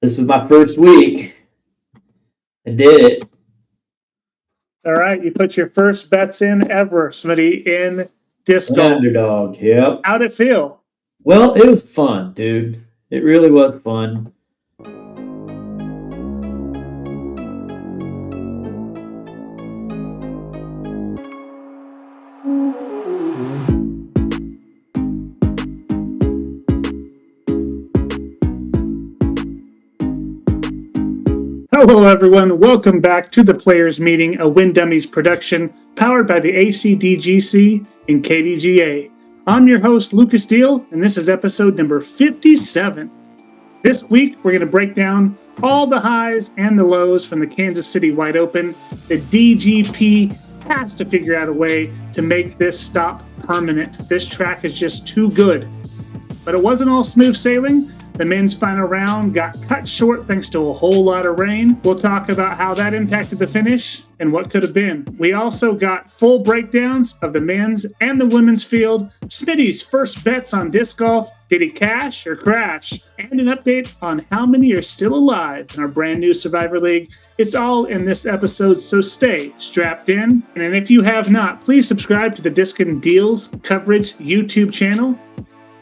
This is my first week. I did it. All right, you put your first bets in ever, Smitty, in disc golf. Underdog, yep. How'd it feel? Well, it was fun, dude. It really was fun. Hello, everyone. Welcome back to the Players Meeting, a Win Dummies production powered by the ACDGC and KDGA. I'm your host, Lucas Deal, and this is episode number 57. This week, we're going to break down all the highs and the lows from the Kansas City Wide Open. The DGP has to figure out a way to make this stop permanent. This track is just too good. But it wasn't all smooth sailing. The men's final round got cut short thanks to a whole lot of rain. We'll talk about how that impacted the finish and what could have been. We also got full breakdowns of the men's and the women's field, Smitty's first bets on disc golf, did he cash or crash, and an update on how many are still alive in our brand new Survivor League. It's all in this episode, so stay strapped in. And if you have not, please subscribe to the Disc and Deals coverage YouTube channel.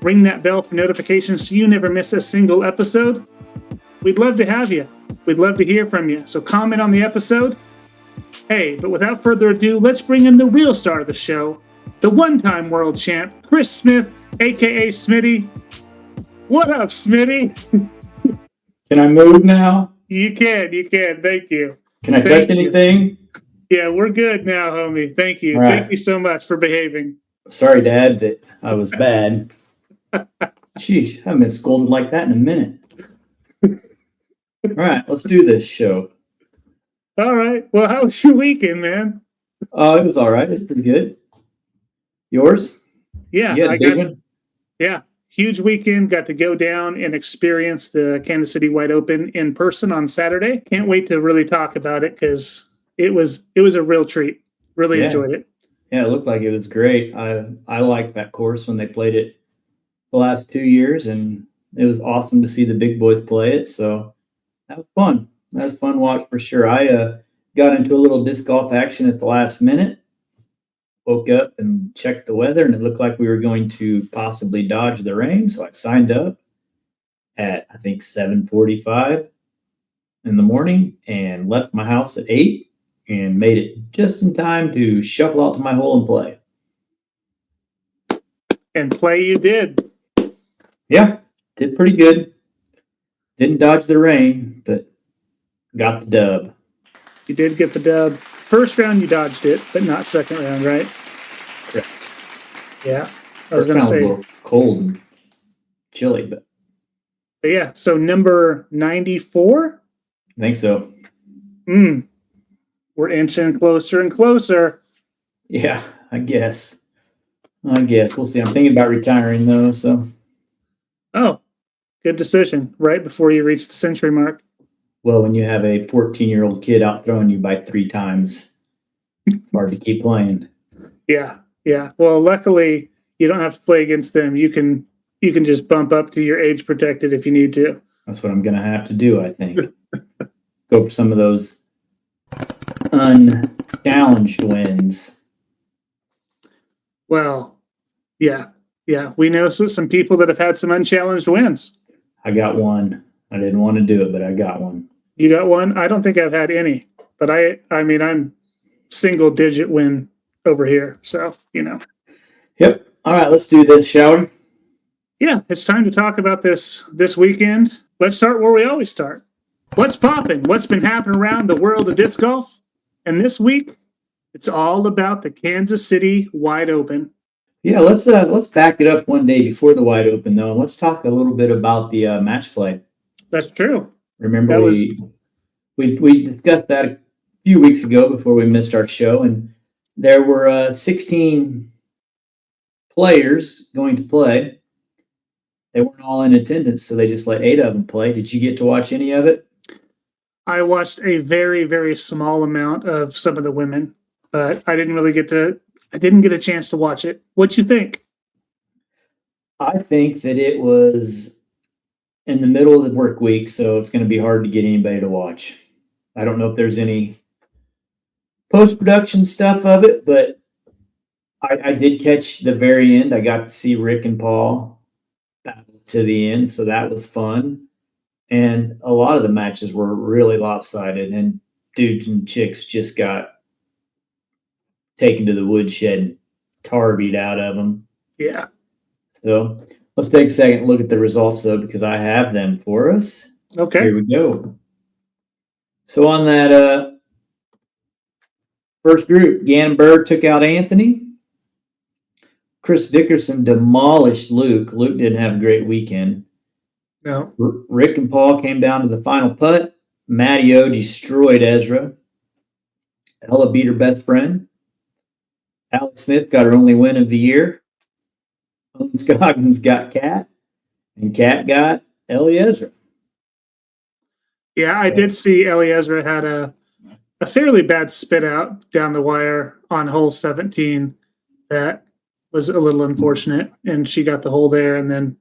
Ring that bell for notifications so you never miss a single episode. We'd love to have you. We'd love to hear from you. So comment on the episode. Hey, but without further ado, let's bring in the real star of the show, the one-time world champ, Chris Smith, a.k.a. Smitty. What up, Smitty? Can I move now? You can. Thank you. Can I touch anything? Yeah, we're good now, homie. Thank you. Right. Thank you so much for behaving. Sorry, Dad, that I was bad. Sheesh, I haven't been scolded like that in a minute. All right, let's do this show. All right. Well, how was your weekend, man? It was all right. It's pretty good. Yours? Yeah, You had a big one? Yeah, huge weekend. Got to go down and experience the Kansas City Wide Open in person on Saturday. Can't wait to really talk about it because it was a real treat. Really enjoyed it. Yeah, it looked like it was great. I liked that course when they played it the last 2 years, and it was awesome to see the big boys play it. So that was fun. That was a fun watch for sure. I got into a little disc golf action at the last minute. Woke up and checked the weather, and it looked like we were going to possibly dodge the rain. So I signed up at, I think, 7:45 in the morning and left my house at 8 and made it just in time to shuffle out to my hole and play. And play you did. Yeah, did pretty good. Didn't dodge the rain, but got the dub. You did get the dub. First round you dodged it, but not second round, right? Correct. Yeah. I was going to say. A little cold and chilly, but yeah. So number 94? I think so. We're inching closer and closer. Yeah, I guess. We'll see. I'm thinking about retiring, though, so. Oh, good decision. Right before you reach the century mark. Well, when you have a 14-year-old kid out throwing you by 3 times, it's hard to keep playing. Yeah. Well, luckily, you don't have to play against them. You can just bump up to your age protected if you need to. That's what I'm going to have to do, I think. Go for some of those unchallenged wins. Well, yeah. We know some people that have had some unchallenged wins. I got one. I didn't want to do it, but I got one. You got one? I don't think I've had any, but I mean, I'm single digit win over here. So, Yep. All right, let's do this, shall we? Yeah, it's time to talk about this weekend. Let's start where we always start. What's popping? What's been happening around the world of disc golf? And this week, it's all about the Kansas City Wide Open. Yeah, let's back it up one day before the Wide Open, though, and let's talk a little bit about the match play. That's true. Remember, we discussed that a few weeks ago before we missed our show, and there were 16 players going to play. They weren't all in attendance, so they just let 8 of them play. Did you get to watch any of it? I watched a very, very small amount of some of the women, but I didn't get a chance to watch it. What'd you think? I think that it was in the middle of the work week, so it's going to be hard to get anybody to watch. I don't know if there's any post-production stuff of it, but I did catch the very end. I got to see Rick and Paul battle to the end, so that was fun. And a lot of the matches were really lopsided, and dudes and chicks just got taken to the woodshed and tar beat out of them. Yeah. So let's take a second look at the results, though, because I have them for us. Okay. Here we go. So on that first group, Gannon Bird took out Anthony. Chris Dickerson demolished Luke. Luke didn't have a great weekend. No. Rick and Paul came down to the final putt. Matty O destroyed Ezra. Ella beat her best friend. Alex Smith got her only win of the year. Owen Scoggins got Kat. And Kat got Eliezer. Yeah, I did see Eliezer had a fairly bad spit out down the wire on hole 17 that was a little unfortunate, and she got the hole there, and then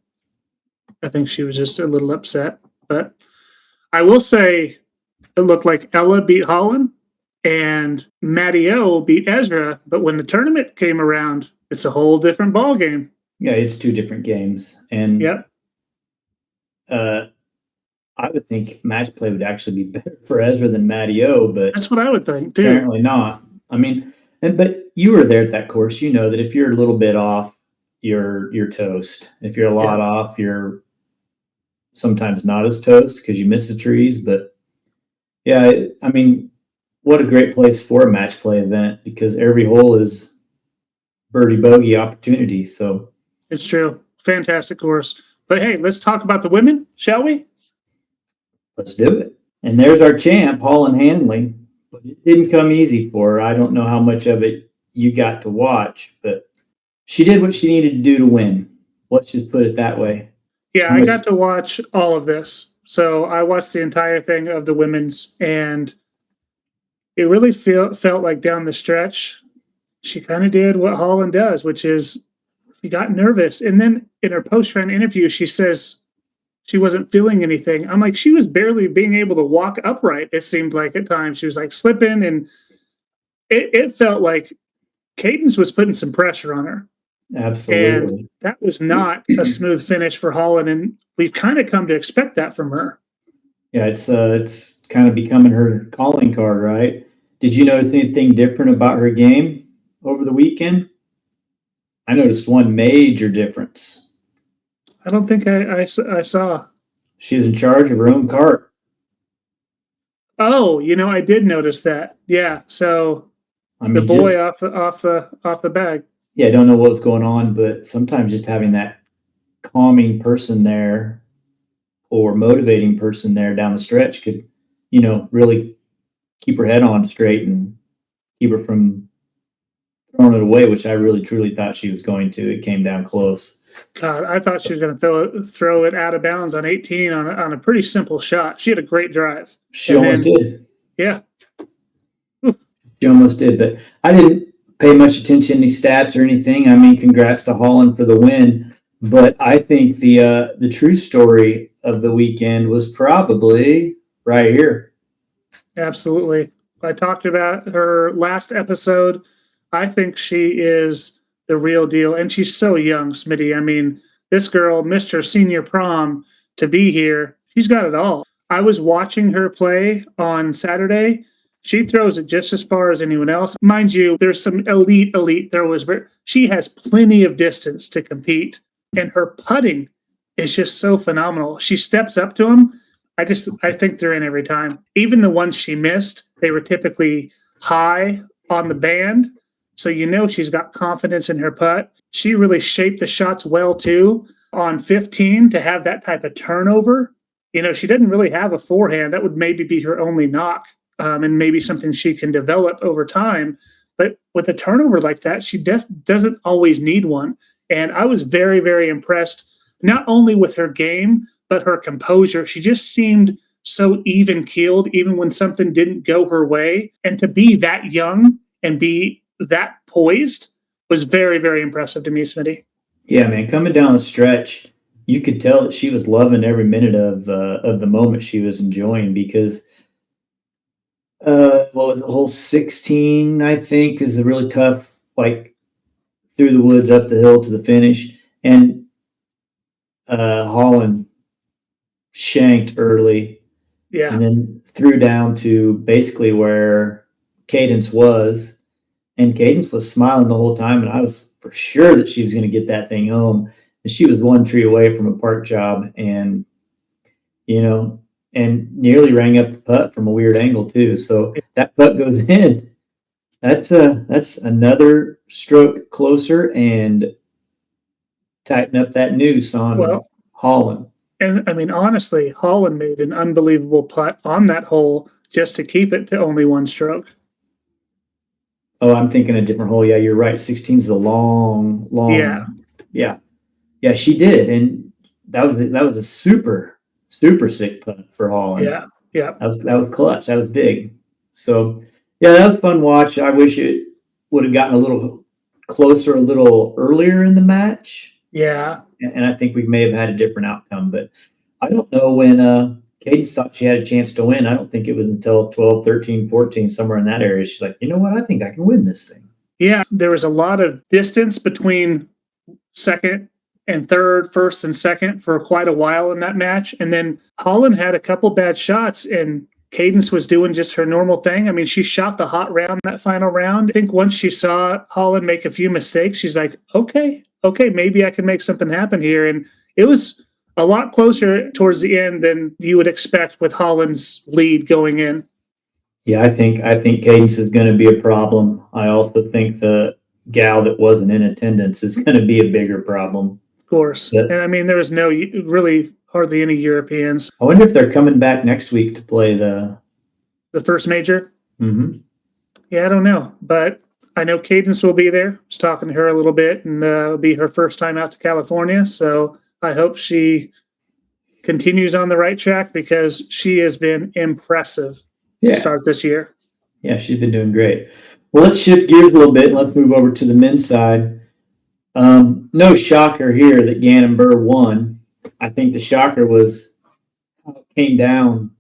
I think she was just a little upset. But I will say it looked like Ella beat Holland and Matty O beat Ezra, but when the tournament came around, it's a whole different ball game. Yeah, it's two different games. And yep. I would think match play would actually be better for Ezra than Matty O, but that's what I would think too. Apparently not. I mean, but you were there at that course. You know that if you're a little bit off, you're toast. If you're a lot off, you're sometimes not as toast because you miss the trees. But yeah, I mean, what a great place for a match play event because every hole is birdie bogey opportunity. So it's true. Fantastic course. But hey, let's talk about the women, shall we? Let's do it. And there's our champ, Holland Hanley. But it didn't come easy for her. I don't know how much of it you got to watch, but she did what she needed to do to win. Let's just put it that way. Yeah, I got to watch all of this. So I watched the entire thing of the women's, and it really felt like down the stretch, she kind of did what Holland does, which is she got nervous. And then in her post-round interview, she says she wasn't feeling anything. I'm like, she was barely being able to walk upright, it seemed like at times. She was like slipping, and it felt like Cadence was putting some pressure on her. Absolutely. And that was not a smooth finish for Holland, and we've kind of come to expect that from her. Yeah, it's kind of becoming her calling card, right? Did you notice anything different about her game over the weekend? I noticed one major difference. I don't think I saw. She was in charge of her own cart. Oh, I did notice that. Yeah, so the boy off the bag. Yeah, I don't know what's going on, but sometimes just having that calming person there or motivating person there down the stretch could, really keep her head on straight and keep her from throwing it away, which I really truly thought she was going to. It came down close. God, I thought she was going to throw it out of bounds on 18 on a pretty simple shot. She had a great drive. She almost did. Yeah. She almost did, but I didn't pay much attention to any stats or anything. I mean, congrats to Holland for the win, but I think the true story of the weekend was probably right here. Absolutely. I talked about her last episode. I think she is the real deal. And she's so young, Smitty. I mean, this girl missed her senior prom to be here. She's got it all. I was watching her play on Saturday. She throws it just as far as anyone else. Mind you, there's some elite throwers, but she has plenty of distance to compete. And her putting is just so phenomenal. She steps up to them. I think they're in every time. Even the ones she missed, they were typically high on the band. So she's got confidence in her putt. She really shaped the shots well, too. On 15, to have that type of turnover, she didn't really have a forehand. That would maybe be her only knock, and maybe something she can develop over time. But with a turnover like that, she doesn't always need one. And I was very, very impressed, not only with her game, but her composure. She just seemed so even-keeled, even when something didn't go her way. And to be that young and be that poised was very, very impressive to me, Smitty. Yeah, man, coming down the stretch, you could tell that she was loving every minute of the moment she was enjoying because what was it, hole 16, I think, is a really tough, like through the woods up the hill to the finish. And Holland shanked early Yeah. and then threw down to basically where Cadence was. And Cadence was smiling the whole time. And I was for sure that she was going to get that thing home. And she was one tree away from a park job. And, and nearly rang up the putt from a weird angle too. So that putt goes in. That's another stroke closer and tighten up that noose on Holland. And I mean, honestly, Holland made an unbelievable putt on that hole just to keep it to only one stroke. Oh, I'm thinking a different hole. Yeah, you're right. 16 is the long. Yeah. She did, and that was a super sick putt for Holland. Yeah. That was clutch. That was big. So yeah, that was a fun watch. I wish it would have gotten a little closer, a little earlier in the match. Yeah. And I think we may have had a different outcome, but I don't know when Cadence thought she had a chance to win. I don't think it was until 12, 13, 14, somewhere in that area. She's like, you know what? I think I can win this thing. Yeah, there was a lot of distance between second and third, first and second for quite a while in that match. And then Holland had a couple bad shots and Cadence was doing just her normal thing. I mean, she shot the hot round that final round. I think once she saw Holland make a few mistakes, she's like, okay, maybe I can make something happen here. And it was a lot closer towards the end than you would expect with Holland's lead going in. Yeah, I think Cadence is going to be a problem. I also think the gal that wasn't in attendance is going to be a bigger problem. Of course. And I mean, there was really hardly any Europeans. I wonder if they're coming back next week to play the first major. Mm-hmm. Yeah, I don't know, but I know Cadence will be there. I was talking to her a little bit, and it'll be her first time out to California. So I hope she continues on the right track because she has been impressive to start this year. Yeah, she's been doing great. Well, let's shift gears a little bit and let's move over to the men's side. No shocker here that Gannon Burr won. I think the shocker was how it came down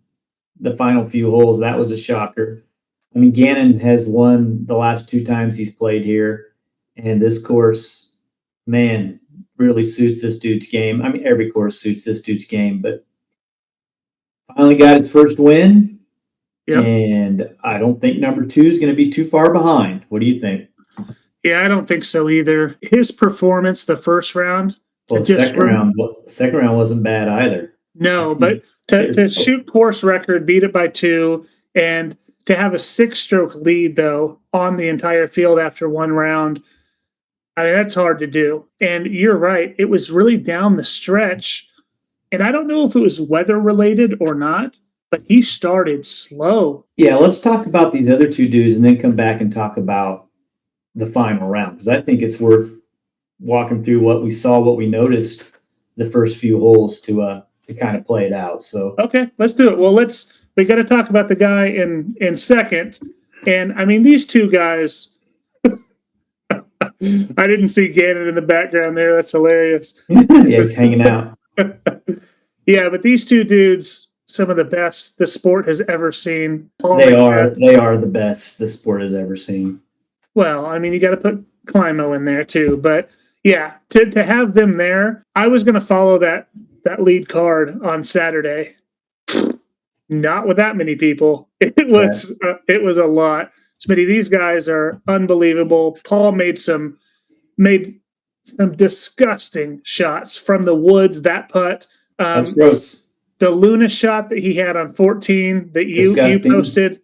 the final few holes. That was a shocker. I mean, Gannon has won the last two times he's played here, and this course, man, really suits this dude's game. I mean, every course suits this dude's game, but finally got his first win. Yep. And I don't think number 2 is going to be too far behind. What do you think? Yeah, I don't think so either. His performance the first round. Well, second round wasn't bad either. No, but to shoot course record, beat it by 2, and to have a 6-stroke lead, though, on the entire field after one round, I mean, that's hard to do. And you're right. It was really down the stretch. And I don't know if it was weather-related or not, but he started slow. Yeah, let's talk about these other two dudes and then come back and talk about the final round, because I think it's worth walking through what we saw, what we noticed the first few holes to kind of play it out. So okay, let's do it. Well, we got to talk about the guy in second. And I mean, these two guys, I didn't see Gannon in the background there. That's hilarious. Yeah, he's hanging out. Yeah, but these two dudes, some of the best the sport has ever seen. They are the best the sport has ever seen. Well, I mean, you got to put Climo in there too. But yeah, to have them there, I was going to follow that lead card on Saturday. Not with that many people. It was a lot. Smitty, these guys are unbelievable. Paul made some disgusting shots from the woods. That putt, that's gross. The Luna shot that he had on 14 that you posted,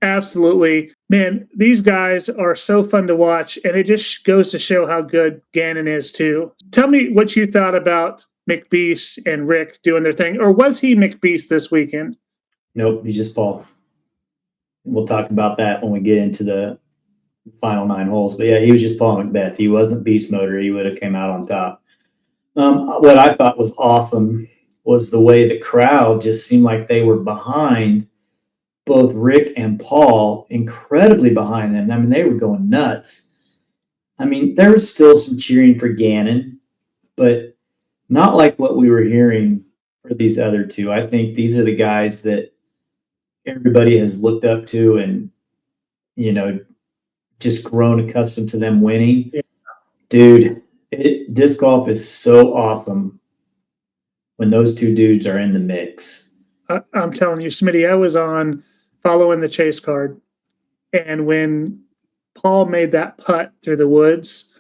absolutely, man. These guys are so fun to watch, and it just goes to show how good Gannon is too. Tell me what you thought about McBeast and Rick doing their thing, or was he McBeast this weekend? Nope, he's just Paul. We'll talk about that when we get into the final 9 holes. But yeah, he was just Paul Macbeth. He wasn't beast motor. He would have came out on top. What I thought was awesome was the way the crowd just seemed like they were behind both Rick and Paul, incredibly behind them. I mean, they were going nuts. I mean, there was still some cheering for Gannon, but not like what we were hearing for these other two. I think these are the guys that everybody has looked up to and, just grown accustomed to them winning. Yeah. Dude, disc golf is so awesome when those two dudes are in the mix. I'm telling you, Smitty, I was on following the chase card, and when Paul made that putt through the woods,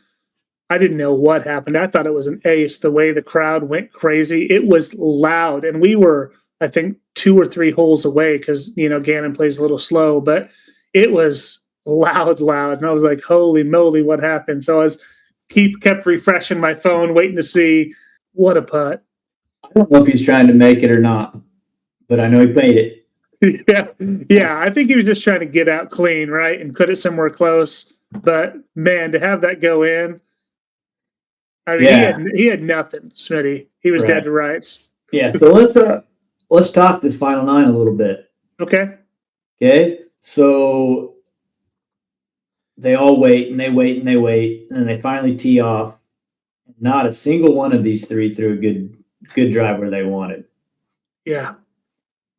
I didn't know what happened. I thought it was an ace. The way the crowd went crazy, it was loud, and we were, I think, 2 or 3 holes away because Gannon plays a little slow, but it was loud, and I was like, "Holy moly, what happened?" So I kept refreshing my phone, waiting to see what a putt. I don't know if he's trying to make it or not, but I know he made it. Yeah. I think he was just trying to get out clean, right, and put it somewhere close. But man, to have that go in, I mean, he had nothing, Smitty. He was dead to rights. Yeah. So let's talk this final 9 a little bit. Okay. So they all wait and they wait and they wait, and they finally tee off. Not a single one of these 3 threw a good drive where they wanted. Yeah.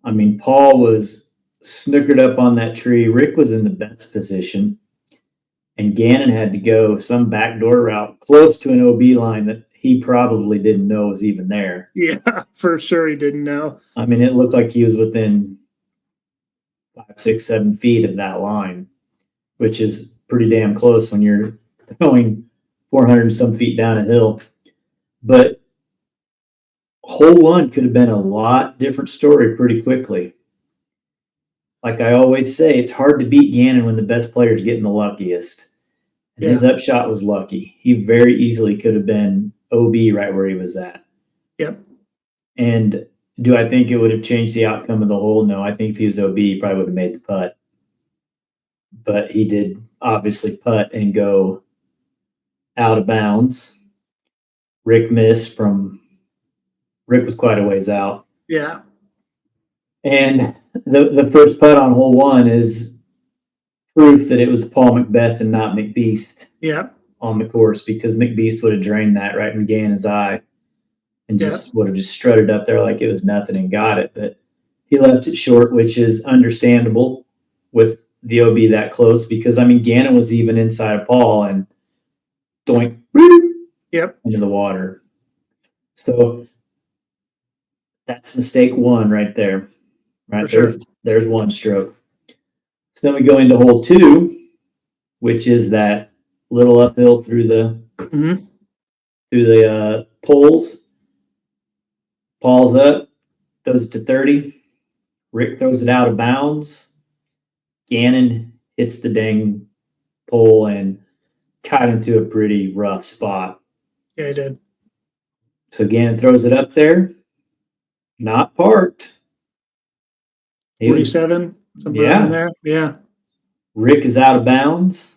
I mean, Paul was snookered up on that tree. Rick was in the best position. And Gannon had to go some backdoor route close to an OB line that he probably didn't know was even there. Yeah, for sure he didn't know. I mean, it looked like he was within 5, 6, 7 feet of that line, which is pretty damn close when you're going 400 and some feet down a hill. But hole 1 could have been a lot different story pretty quickly. Like I always say, it's hard to beat Gannon when the best player is getting the luckiest. And his upshot was lucky. He very easily could have been OB right where he was at. Yep. And do I think it would have changed the outcome of the hole? No, I think if he was OB, he probably would have made the putt. But he did obviously putt and go out of bounds. Rick missed Rick was quite a ways out. Yeah. And the first putt on hole 1 is proof that it was Paul McBeth and not McBeast on the course, because McBeast would have drained that right in Gannon's eye and just would have just strutted up there like it was nothing and got it. But he left it short, which is understandable with the OB that close, because, I mean, Gannon was even inside of Paul and doink into the water. So that's mistake 1 right there. Right there. Sure. There's 1 stroke. So then we go into hole 2, which is that little uphill through the poles. Paul's up, throws it to 30. Rick throws it out of bounds. Gannon hits the dang pole and got into a pretty rough spot. Yeah, he did. So Gannon throws it up there, not parked. 47, something in there. Yeah. Rick is out of bounds,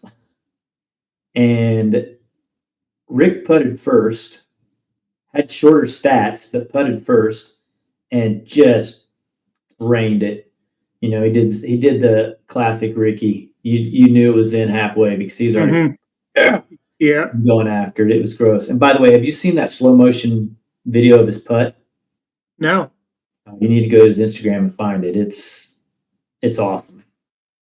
and Rick putted first, had shorter stats, but putted first and just drained it. He did the classic Ricky. You knew it was in halfway because he was already going after it. It was gross. And by the way, have you seen that slow motion video of his putt? No. You need to go to his Instagram and find it. It's awesome.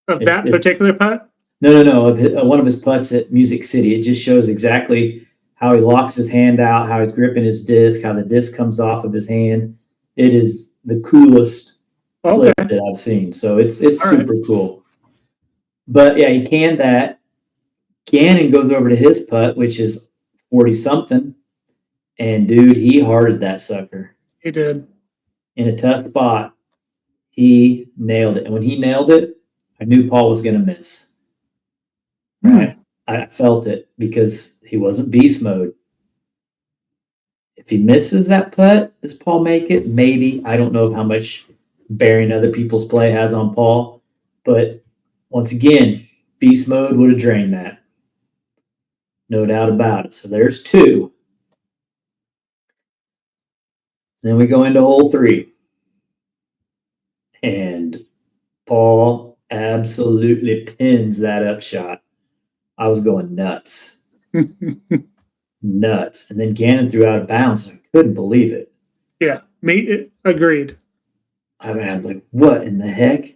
Of that particular putt? No. One of his putts at Music City. It just shows exactly how he locks his hand out, how he's gripping his disc, how the disc comes off of his hand. It is the coolest clip that I've seen. So it's super cool. But yeah, he canned that. Gannon goes over to his putt, which is 40-something. And dude, he hearted that sucker. He did. In a tough spot, he nailed it. And when he nailed it, I knew Paul was going to miss. Right? I felt it because he wasn't beast mode. If he misses that putt, does Paul make it? Maybe. I don't know how much bearing other people's play has on Paul. But once again, beast mode would have drained that. No doubt about it. So there's 2. Then we go into hole 3. And Paul absolutely pins that upshot. I was going nuts. Nuts. And then Gannon threw out of bounds. Like, couldn't believe it. Yeah, agreed. I mean, I was like, what in the heck?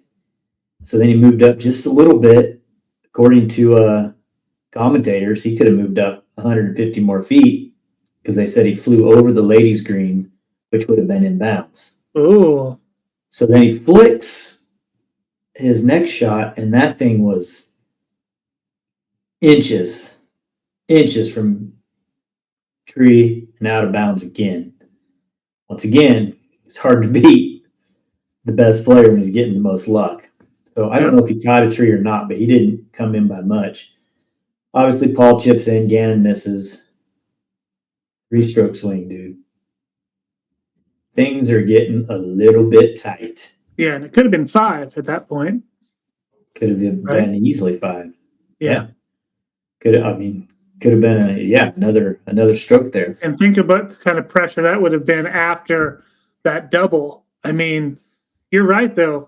So then he moved up just a little bit. According to commentators, he could have moved up 150 more feet because they said he flew over the ladies' green, which would have been in bounds. Ooh. So then he flicks his next shot, and that thing was inches from tree and out of bounds again. Once again, it's hard to beat the best player when he's getting the most luck. So I don't know if he caught a tree or not, but he didn't come in by much. Obviously, Paul chips in, Gannon misses. 3-stroke swing, dude. Things are getting a little bit tight. Yeah, and it could have been 5 at that point. Could have been easily 5. Yeah. Could have been another stroke there. And think about the kind of pressure that would have been after that double. I mean, you're right though.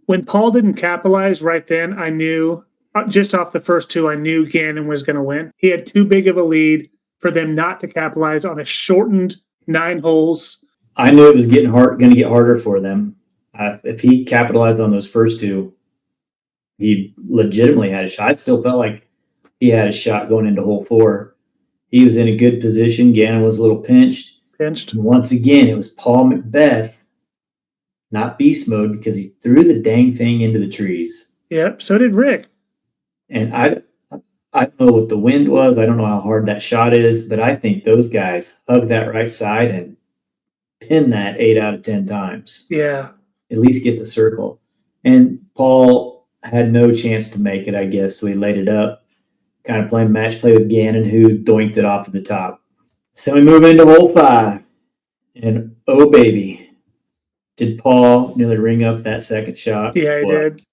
When Paul didn't capitalize right then, I knew just off the first 2, I knew Gannon was going to win. He had too big of a lead for them not to capitalize on a shortened 9 holes. I knew it was going to get harder for them. If he capitalized on those first 2, he legitimately had a shot. I still felt like he had a shot going into hole 4. He was in a good position. Gannon was a little pinched. And once again, it was Paul Macbeth, not beast mode, because he threw the dang thing into the trees. Yep, so did Rick. And I don't know what the wind was. I don't know how hard that shot is, but I think those guys hugged that right side and pinned that 8 out of 10 times. Yeah. At least get the circle. And Paul had no chance to make it, I guess, so he laid it up, kind of playing match play with Gannon, who doinked it off at the top. So we move into hole 5. And, oh, baby, did Paul nearly ring up that second shot? Yeah, he did.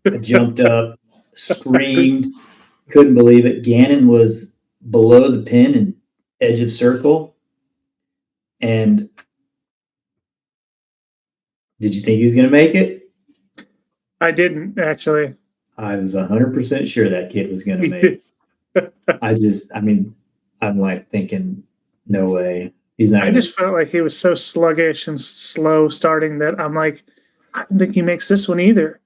I jumped up, screamed, couldn't believe it. Gannon was below the pin and edge of circle. And did you think he was going to make it? I didn't, actually. I was 100% sure that kid was going to make it. I'm like thinking, no way. He's not. I just felt like he was so sluggish and slow starting that I'm like, I don't think he makes this one either.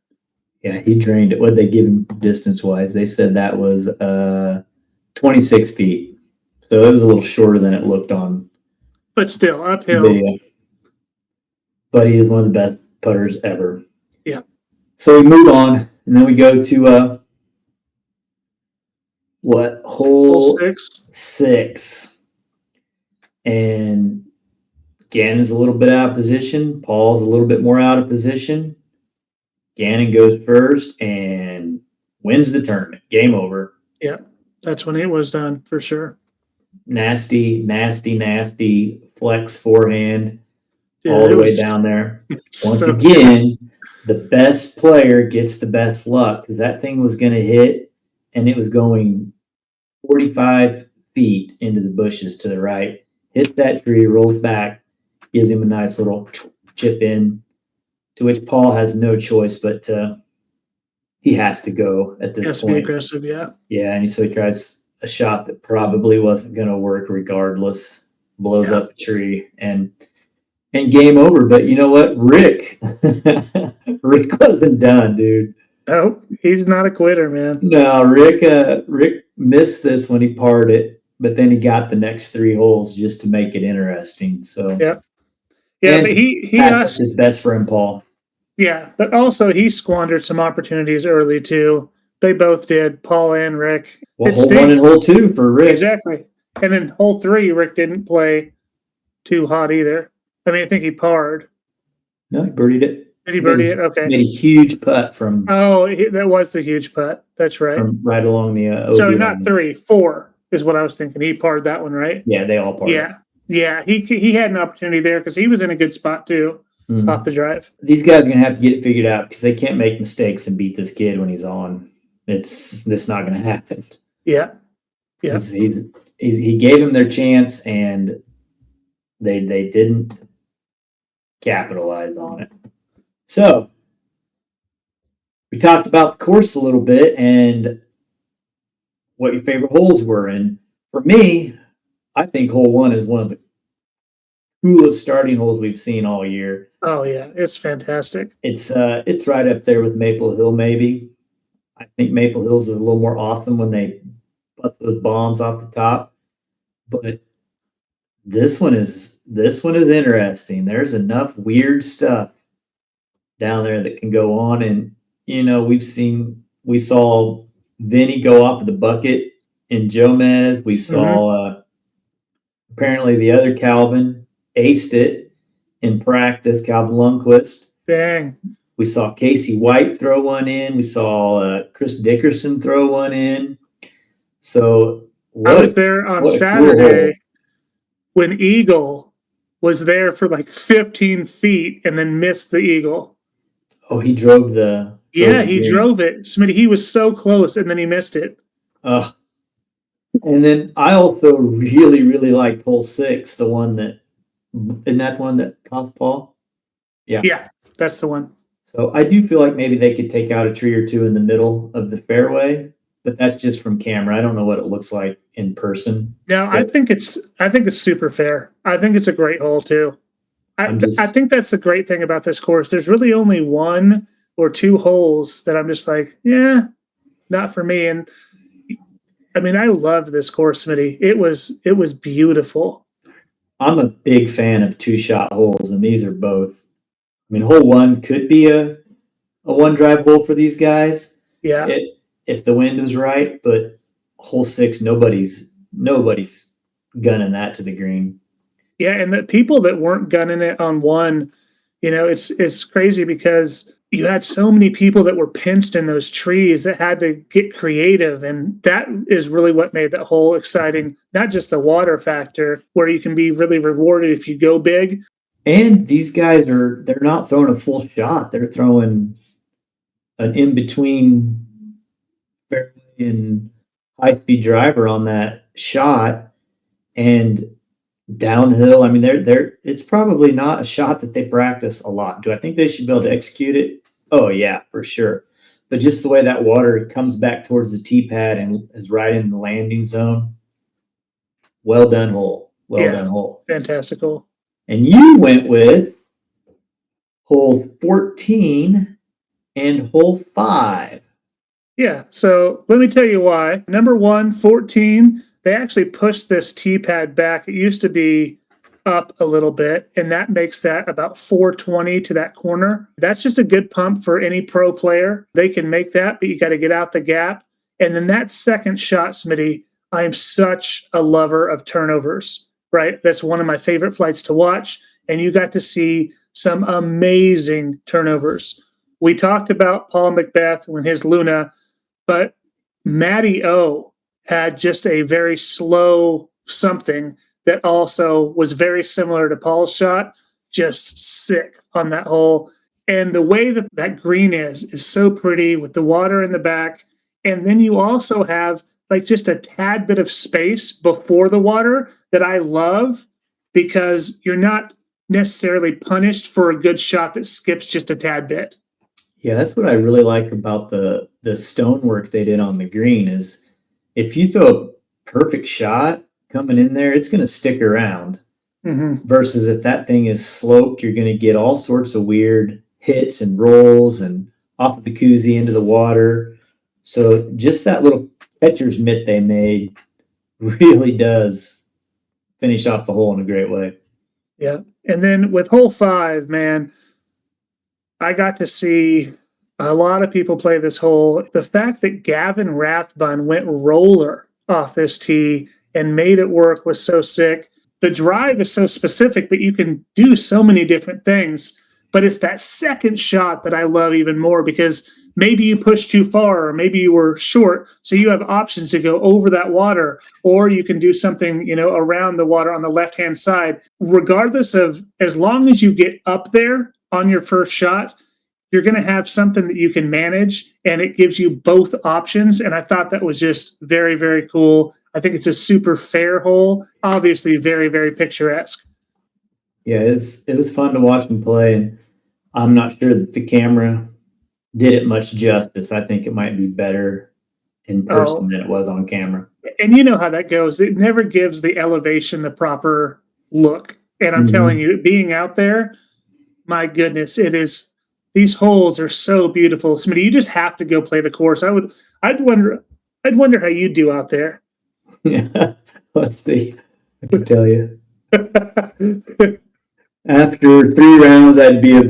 Yeah, he drained it. What did they give him distance-wise? They said that was 26 feet. So it was a little shorter than it looked on. But still, uphill. Video. But he is one of the best putters ever. Yeah. So we move on, and then we go to hole 6. And Gannon's a little bit out of position. Paul's a little bit more out of position. Gannon goes first and wins the tournament. Game over. Yeah, that's when it was done for sure. Nasty flex forehand all the way down there. Once again, the best player gets the best luck because that thing was going to hit, and it was going 45 feet into the bushes to the right. Hits that tree, rolls back, gives him a nice little chip in, to which Paul has no choice but he has to go at this point. Be aggressive, yeah. Yeah, and so he tries a shot that probably wasn't going to work regardless, blows up a tree, and game over. But you know what? Rick wasn't done, dude. Oh, he's not a quitter, man. No, Rick missed this when he parred it. But then he got the next 3 holes just to make it interesting. So yeah, but he asked his best friend Paul. Yeah, but also he squandered some opportunities early too. They both did, Paul and Rick. Well, hole 1 and hole 2 for Rick. Exactly, and then hole 3, Rick didn't play too hot either. I mean, I think he parred. No, he birdied it. Did he birdie it? Okay. Made a huge putt from. Oh, that was the huge putt. That's right. From right along the. So not 3, 4. Is what I was thinking. He parred that one, right? Yeah, they all parred. Yeah. He had an opportunity there because he was in a good spot too, off the drive. These guys are gonna have to get it figured out because they can't make mistakes and beat this kid when he's on. It's not gonna happen. Yeah. He gave them their chance and they didn't capitalize on it. So we talked about the course a little bit and what your favorite holes were. And for me, I think hole 1 is one of the coolest starting holes we've seen all year. Oh yeah, it's fantastic. It's right up there with Maple Hill, maybe. I think Maple Hills is a little more awesome when they bust those bombs off the top. But this one is interesting. There's enough weird stuff down there that can go on, and we saw Vinny go off of the bucket in Jomez. We saw apparently the other Calvin aced it in practice. Calvin Lundquist. Dang. We saw Casey White throw one in. We saw Chris Dickerson throw one in. So I was there on Saturday when Eagle was there for like 15 feet and then missed the Eagle. Oh, he drove the. Yeah, he drove it. Smitty, he was so close and then he missed it. And then I also really, really liked hole 6, the one that, isn't that the one that cost Paul? Yeah, that's the one. So I do feel like maybe they could take out a tree or two in the middle of the fairway, but that's just from camera. I don't know what it looks like in person. No, I think it's super fair. I think it's a great hole too. I think that's the great thing about this course. There's really only 1 or 2 holes that I'm just like, yeah, not for me. And I mean, I love this course, Smitty. It was beautiful. I'm a big fan of 2-shot holes, and these are both. I mean, hole 1 could be a 1-drive hole for these guys. Yeah. If the wind is right, but hole 6, nobody's gunning that to the green. Yeah, and the people that weren't gunning it on 1, it's crazy because you had so many people that were pinched in those trees that had to get creative, and that is really what made that hole exciting. Not just the water factor, where you can be really rewarded if you go big. And they're not throwing a full shot. They're throwing an in-between fairway and high-speed driver on that shot. And downhill, I mean, it's probably not a shot that they practice a lot. Do I think they should be able to execute it? Oh, yeah, for sure. But just the way that water comes back towards the tee pad and is right in the landing zone, well done hole. Well done hole. Fantastic hole. And you went with hole 14 and hole 5. Yeah, so let me tell you why. Number 1, 14, they actually pushed this tee pad back. It used to be up a little bit, and that makes that about 420 to that corner. That's just a good pump for any pro player. They can make that, but you got to get out the gap. And then that second shot, Smitty, I am such a lover of turnovers. Right? That's one of my favorite flights to watch. And you got to see some amazing turnovers. We talked about Paul Macbeth when his Luna, but Matty O had just a very slow something that also was very similar to Paul's shot. Just sick on that hole. And the way that green is so pretty with the water in the back. And then you also have like just a tad bit of space before the water that I love, because you're not necessarily punished for a good shot that skips just a tad bit. Yeah, that's what I really like about the stonework they did on the green is if you throw a perfect shot coming in there, it's going to stick around. Mm-hmm. Versus if that thing is sloped, you're going to get all sorts of weird hits and rolls and off of the koozie into the water. So just that little catcher's mitt they made really does finish off the hole in a great way. Yeah. And then with hole 5, man, I got to see a lot of people play this hole. The fact that Gavin Rathbun went roller off this tee and made it work was so sick. The drive is so specific that you can do so many different things, but it's that second shot that I love even more, because maybe you pushed too far or maybe you were short. So you have options to go over that water, or you can do something, around the water on the left-hand side. Regardless of, as long as you get up there on your first shot, you're going to have something that you can manage, and it gives you both options. And I thought that was just very, very cool. I think it's a super fair hole, obviously very, very picturesque. Yeah, it was fun to watch him play, and I'm not sure that the camera did it much justice. I think it might be better in person than it was on camera. And you know how that goes. It never gives the elevation the proper look. And I'm telling you, being out there, my goodness, it is. These holes are so beautiful. Smitty, you just have to go play the course. I'd wonder how you do out there. Yeah, let's see. I can tell you. After 3 rounds, I'd beat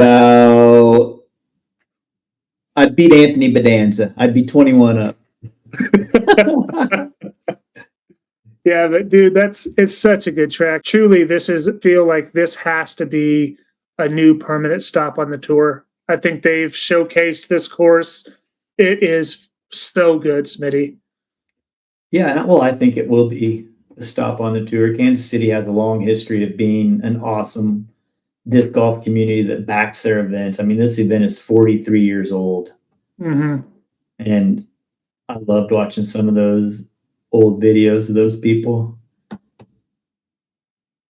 Anthony Bedanza. I'd be 21 up. Yeah, but dude, it's such a good track. Truly, feel like this has to be a new permanent stop on the tour. I think they've showcased this course. It is so good, Smitty. Yeah, well, I think it will be a stop on the tour. Kansas City has a long history of being an awesome disc golf community that backs their events. I mean, this event is 43 years old. Mm-hmm. And I loved watching some of those old videos of those people.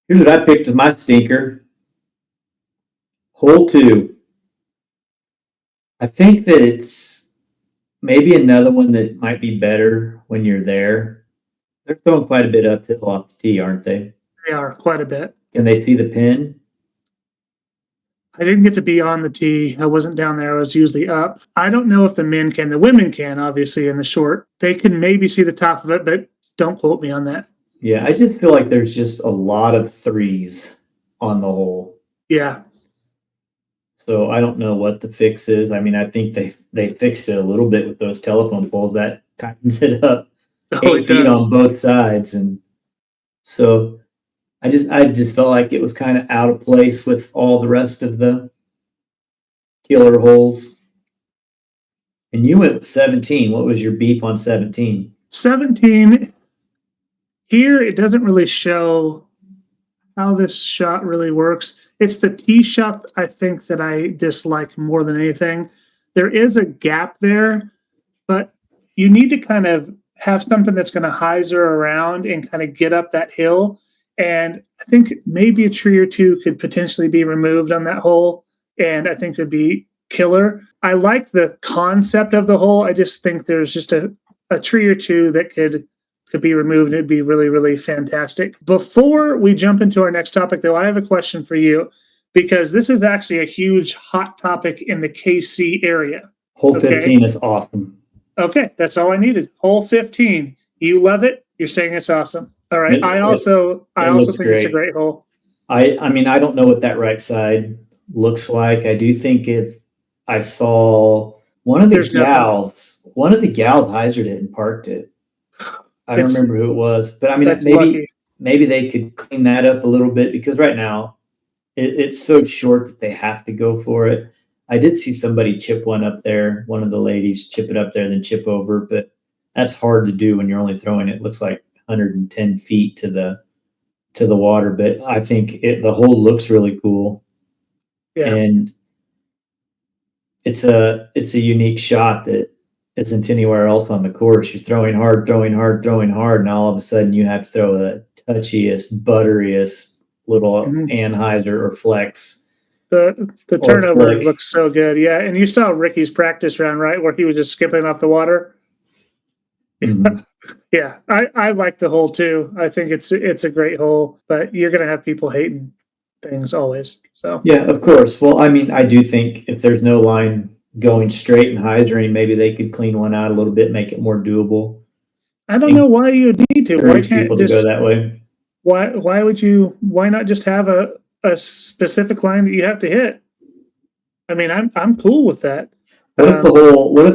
Here's what I picked as my stinker. Hole 2. I think that it's maybe another one that might be better when you're there. They're throwing quite a bit uphill off the tee, aren't they? They are quite a bit. Can they see the pin? I didn't get to be on the tee. I wasn't down there. I was usually up. I don't know if the men can. The women can, obviously, in the short. They can maybe see the top of it, but don't quote me on that. Yeah, I just feel like there's just a lot of threes on the hole. Yeah. So I don't know what the fix is. I mean, I think they fixed it a little bit with those telephone poles. That tightens it up 8 feet on both sides. And so I just felt like it was kind of out of place with all the rest of the killer holes. And you went with 17. What was your beef on 17? 17. Here, it doesn't really show how this shot really works. It's the tee shot, I think, that I dislike more than anything. There is a gap there, but you need to kind of have something that's going to hyzer around and kind of get up that hill. And I think maybe a tree or two could potentially be removed on that hole, and I think it would be killer. I like the concept of the hole. I just think there's just a tree or two that could be removed. It'd be really, really fantastic. Before we jump into our next topic, though, I have a question for you, because this is actually a huge hot topic in the KC area. Hole 15 is awesome. Okay, that's all I needed. Hole 15. You love it. You're saying it's awesome. All right. I also think great. It's a great hole. I mean, I don't know what that right side looks like. I do think I saw one of the gals hyzered it and parked it. I don't remember who it was, but I mean, maybe they could clean that up a little bit, because right now it's so short that they have to go for it. I did see somebody chip one up there. One of the ladies chip it up there, then chip over, but that's hard to do when you're only throwing it looks like 110 feet to the water. But I think the hole looks really cool. Yeah. And it's a unique shot that isn't anywhere else on the course. You're throwing hard, and all of a sudden you have to throw the touchiest, butteriest little anhyzer or flex. The turnover looks so good. Yeah, and you saw Ricky's practice round, right, where he was just skipping off the water. Mm-hmm. Yeah, I like the hole too. I think it's a great hole, but you're going to have people hating things always. So yeah, of course. Well, I mean, I do think if there's no line going straight and hyzering, maybe they could clean one out a little bit, make it more doable. I don't know why you need to. Why can't people just go that way? Why not just have a specific line that you have to hit? I mean, I'm cool with that. What if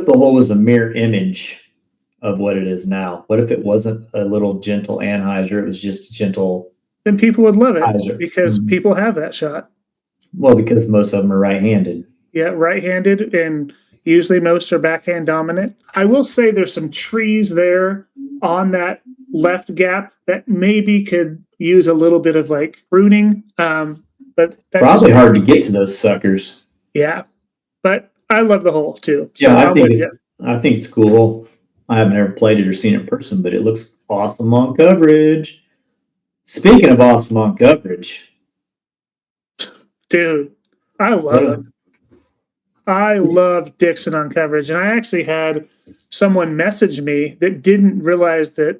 the hole was a mirror image of what it is now? What if it wasn't a little gentle anhyzer? It was just a gentle. Then people would love it hyzer. Because people have that shot. Well, because most of them are right-handed. Yeah, right-handed, and usually most are backhand dominant. I will say there's some trees there on that left gap that maybe could use a little bit of like pruning. But that's probably hard to get to those suckers. Yeah, but I love the hole too. So yeah, I think it's cool. I haven't ever played it or seen it in person, but it looks awesome on coverage. Speaking of awesome on coverage, dude, I love it. I love Dixon on coverage. And I actually had someone message me that didn't realize that,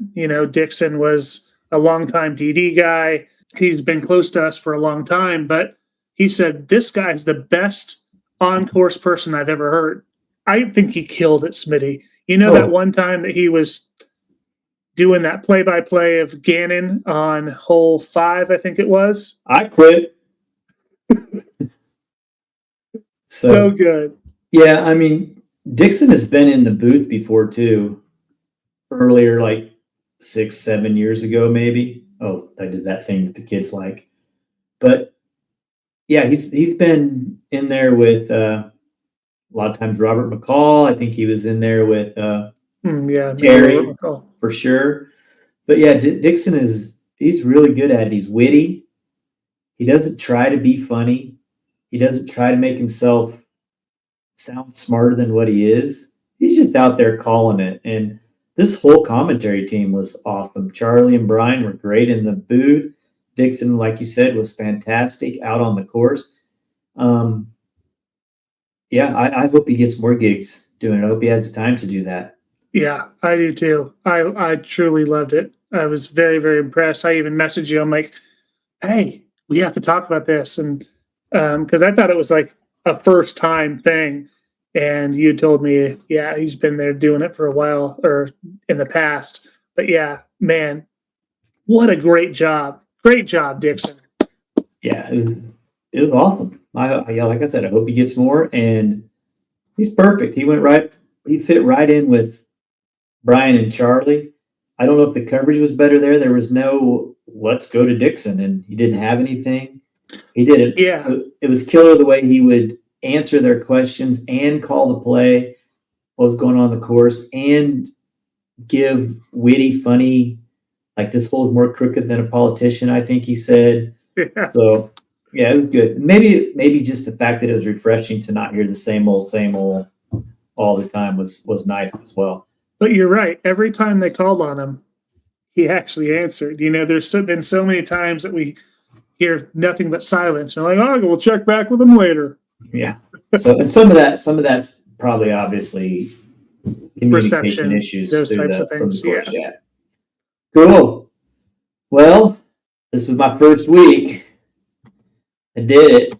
Dixon was a longtime DD guy. he's been close to us for a long time, but he said, this guy's the best on-course person I've ever heard. I think he killed it, Smitty. You know that one time that he was doing that play-by-play of Gannon on hole 5, I think it was? I quit. So good. Yeah, I mean, Dixon has been in the booth before too. Earlier, like 6, 7 years ago, maybe. Oh, I did that thing that the kids like. But yeah, he's been in there with a lot of times Robert McCall. I think he was in there with Terry for sure. But yeah, Dixon he's really good at it. He's witty. He doesn't try to be funny. He doesn't try to make himself sound smarter than what he is. He's just out there calling it. And this whole commentary team was awesome. Charlie and Brian were great in the booth. Dixon, like you said, was fantastic out on the course. Yeah, I hope he gets more gigs doing it. I hope he has the time to do that. Yeah, I do too. I truly loved it. I was very, very impressed. I even messaged you. I'm like, hey, we have to talk about this. And because I thought it was like a first time thing. And you told me, yeah, he's been there doing it for a while or in the past. But yeah, man, what a great job. Great job, Dixon. Yeah, it was awesome. Yeah, like I said, I hope he gets more. And he's perfect. He fit right in with Brian and Charlie. I don't know if the coverage was better there. There was no let's go to Dixon, and he didn't have anything. He did it. Yeah. It was killer the way he would answer their questions and call the play, what was going on the course, and give witty, funny, like this hole's more crooked than a politician, I think he said. Yeah. So yeah, it was good. Maybe just the fact that it was refreshing to not hear the same old all the time was nice as well. But you're right. Every time they called on him, he actually answered. You know, there's been so many times that we hear nothing but silence. And like, oh, we'll check back with him later. Yeah. So, and some of that's probably obviously communication issues. Those types of things. Yeah. Cool. Well, this is my first week. I did it.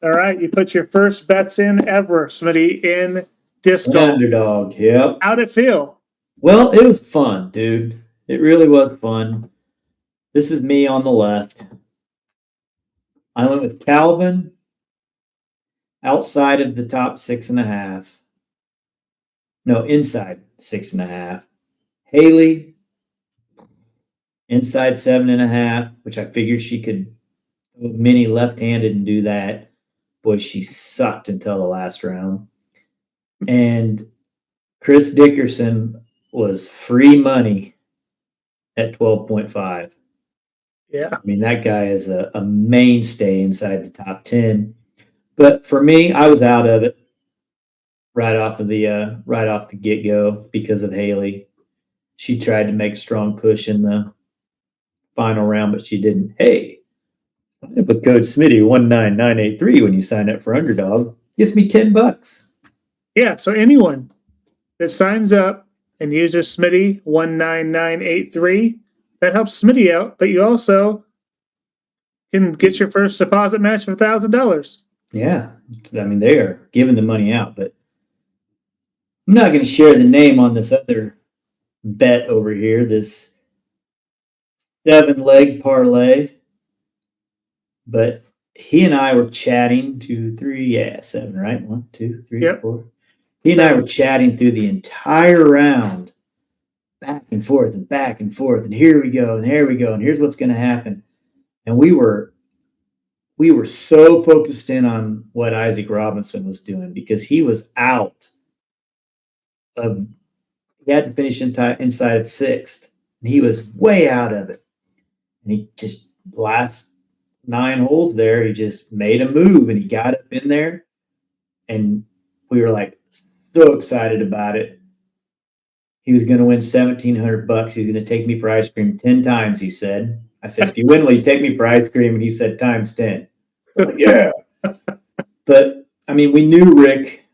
All right. You put your first bets in ever, Smitty, in disc golf. Underdog. Yep. How'd it feel? Well, it was fun, dude. It really was fun. This is me on the left. I went with Calvin outside of the top 6.5. No, inside 6.5. Haley inside 7.5, which I figured she could mini left-handed and do that. Boy, she sucked until the last round. And Chris Dickerson was free money at 12.5. Yeah. I mean, that guy is a mainstay inside the top 10. But for me, I was out of it right off the get-go because of Haley. She tried to make a strong push in the final round, but she didn't. Hey, sign up with code Smitty 19983 when you sign up for Underdog. Gives me $10. Yeah, so anyone that signs up and uses Smitty 19983, that helps Smitty out, but you also can get your first deposit match of $1,000. Yeah, I mean, they are giving the money out, but I'm not going to share the name on this other bet over here, this 7-leg parlay, but he and I were chatting 2, 3, 7, right? 1, 2, 3, 4. He and I were chatting through the entire round, back and forth, and here we go, and here we go, and here's what's going to happen. And we were so focused in on what Isaac Robinson was doing because he was out of. He had to finish inside of 6th, and he was way out of it. And he just last 9 holes there, he just made a move, and he got up in there, and we were like so excited about it. He was going to win $1,700. He's going to take me for ice cream 10 times, he said. I said, if you win, will you take me for ice cream? And he said, times 10. I was like, yeah. But, I mean, we knew Rick